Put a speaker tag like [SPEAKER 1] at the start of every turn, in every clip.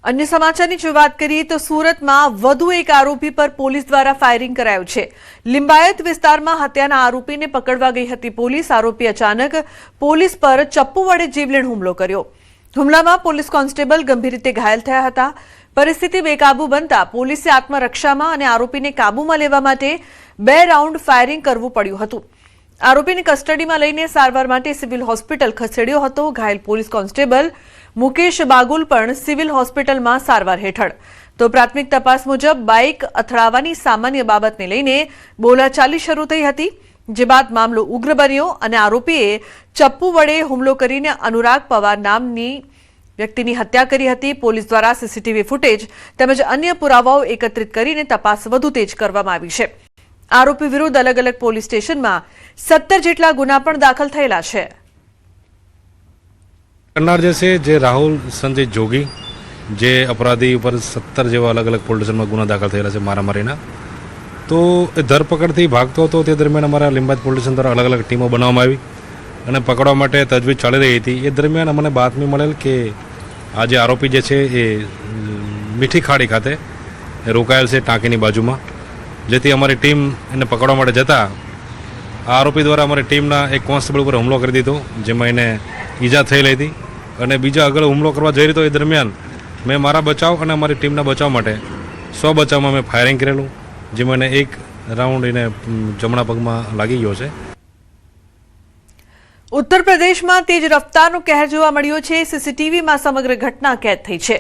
[SPEAKER 1] अन्य समाचाરની જો વાત કરીએ તો સુરતમાં વધુ એક આરોપી પર પોલીસ દ્વારા ફાયરિંગ કરાયું છે। લિંબાયત વિસ્તારમાં હત્યાના આરોપીને પકડવા ગઈ હતી પોલીસ। આરોપી અચાનક પોલીસ પર ચપ્પુ વડે જીવલેણ હુમલો કર્યો। હુમલામાં પોલીસ કોન્સ્ટેબલ ગંભીર રીતે ઘાયલ થયા હતા। પરિસ્થિતિ બેકાબુ બનતા પોલીસે આત્મરક્ષામાં અને આરોપીને કાબૂમાં લેવા માટે 2 રાઉન્ડ ફાયરિંગ કરવું પડ્યું હતું। આરોપીને કસ્ટડીમાં લઈને સારવાર માટે સિવિલ હોસ્પિટલ ખસેડ્યો હતો। ઘાયલ પોલીસ કોન્સ્ટેબલ મુકેશ બાગુલ પણ સિવિલ હોસ્પિટલમાં સારવાર હેઠળ। તો પ્રાથમિક તપાસ મુજબ બાઇક અથડાવાની સામાન્ય બાબતને લઈને બોલાચાલી શરૂ થઈ હતી, જે બાદ મામલો ઉગ્ર બન્યો અને આરોપીએ ચપ્પુ વડે હુમલો કરીને અનુરાગ પવાર નામની વ્યક્તિની હત્યા કરી હતી। પોલીસ દ્વારા સીસીટીવી ફૂટેજ તેમજ અન્ય પુરાવાઓ એકત્રિત કરીને તપાસ વધુ તેજ કરવામાં આવી છે। આરોપી વિરુદ્ધ અલગ અલગ પોલીસ સ્ટેશનમાં 17 જેટલા ગુના પણ દાખલ થયેલા છે।
[SPEAKER 2] करनार जैसे जे राहुल संजय जोगी जे अपराधी पर 17 जेवा अलग अलग पोलीस स्टेशन में गुना दाखल थयेला छे मारामारीना। तो ए धरपकड़ थी भागतो हतो ते दरमियान अमारा लिंबायत पोलीस स्टेशन द्वारा अलग अलग टीमों बनाववामां आवी अने पकड़वा माटे तजवीज चाली रही थी। ए दरमियान अमने बातमी मळेल के आ जे आरोपी जे छे ए मीठी खाड़ी खाते रोकायेल छे टांकीनी बाजुमां, जेथी अमारी टीम एने पकड़वा माटे जता आरोपी द्वारा अमारी टीमना एक कोन्स्टेबल पर हुमलो करी दीधो, जेमां एने ईजा थयेली हती અને બીજા આગળ હુમલો કરવા જઈ રહ્યો તો એ દરમિયાન મેં મારા બચાવ અને અમારી ટીમના બચાવ માટે 100 બચાવમાં મેં ફાયરિંગ કરેલું, જેમાં મને એક રાઉન્ડ એને જમણા પગમાં લાગી ગયો છે।
[SPEAKER 1] ઉત્તર પ્રદેશમાં તેજ રફતારનો કહેર જોવા મળ્યો છે। સીસીટીવીમાં સમગ્ર ઘટના કેદ થઈ છે।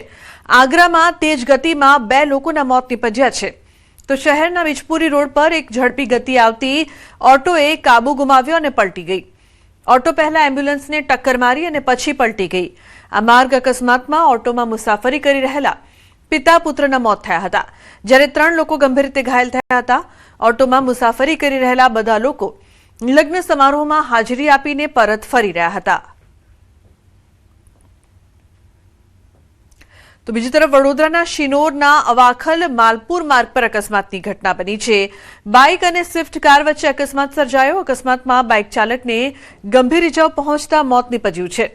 [SPEAKER 1] આગ્રામાં તેજ ગતિમાં 2 લોકોના મોત નીપજ્યા છે। તો શહેરના વિજપુરી રોડ પર એક ઝડપી ગતિ આવતી ઓટોએ કાબુ ગુમાવ્યો અને પલટી ગઈ। ઓટો પહેલા એમ્બ્યુલન્સને ટક્કર મારી અને પછી પલટી ગઈ। આ માર્ગ અકસ્માતમાં ઓટોમાં મુસાફરી કરી રહેલા પિતા પુત્રના મોત થયા હતા, જ્યારે 3 લોકો ગંભીર રીતે ઘાયલ થયા હતા। ઓટોમાં મુસાફરી કરી રહેલા બધા લોકો લગ્ન સમારોહમાં હાજરી આપીને પરત ફરી રહ્યા હતા। તો બીજી તરફ વડોદરાના શિનોરના અવાખલ માલપુર માર્ગ પર અકસ્માતની ઘટના બની છે। બાઇક અને સ્વિફ્ટ કાર વચ્ચે અકસ્માત સર્જાયો। અકસ્માતમાં બાઇક ચાલકને ગંભીર ઇજાઓ પહોંચતા મોત નીપજ્યું છે।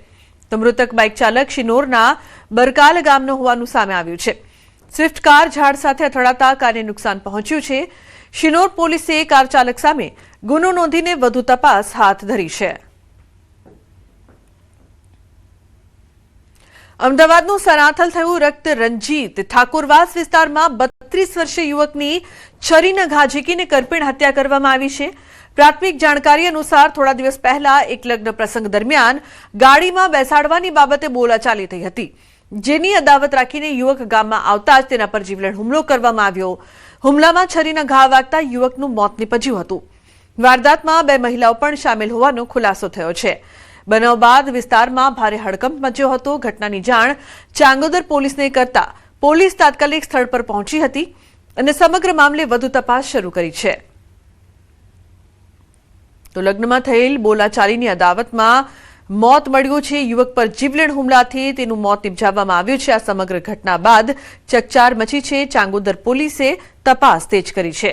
[SPEAKER 1] તો મૃતક બાઇક ચાલક શિનોરના બરકાલ ગામનો હોવાનું સામે આવ્યું છે। સ્વિફ્ટ કાર ઝાડ સાથે અથડાતા કારને નુકસાન પહોંચ્યું છે। શિનોર પોલીસે કાર ચાલક સામે ગુનો નોંધીને વધુ તપાસ હાથ ધરી છે। અમદાવાદનું સનાથલ થયું રક્ત રંજીત। ઠાકોરવાસ વિસ્તારમાં 32 વર્ષીય યુવકની છરીના ઘા ઝીકીને કરપીણ હત્યા કરવામાં આવી છે। પ્રાથમિક જાણકારી અનુસાર થોડા દિવસ પહેલા એક લગ્ન પ્રસંગ દરમિયાન ગાડીમાં બેસાડવાની બાબતે બોલાચાલી થઈ હતી, જેની અદાવત રાખીને યુવક ગામમાં આવતા જ તેના પર જીવલેણ હુમલો કરવામાં આવ્યો। હુમલામાં છરીના ઘા વાગતા યુવકનું મોત નીપજ્યું હતું। વારદાતમાં 2 મહિલાઓ પણ સામેલ હોવાનો ખુલાસો થયો છે। બનાવ બાદ વિસ્તારમાં ભારે હડકંપ મચ્યો હતો। ઘટનાની જાણ ચાંગોદર પોલીસને કરતા પોલીસ તાત્કાલિક સ્થળ પર પહોંચી હતી અને સમગ્ર મામલે વધુ તપાસ શરૂ કરી છે। તો લગ્નમાં થયેલ બોલાચાલીની અદાવતમાં મોત મળ્યું છે। યુવક પર જીવલેણ હુમલાથી તેનું મોત નિપજાવવામાં આવ્યું છે। આ સમગ્ર ઘટના બાદ ચકચાર મચી છે। ચાંગોદર પોલીસે તપાસ તેજ કરી છે।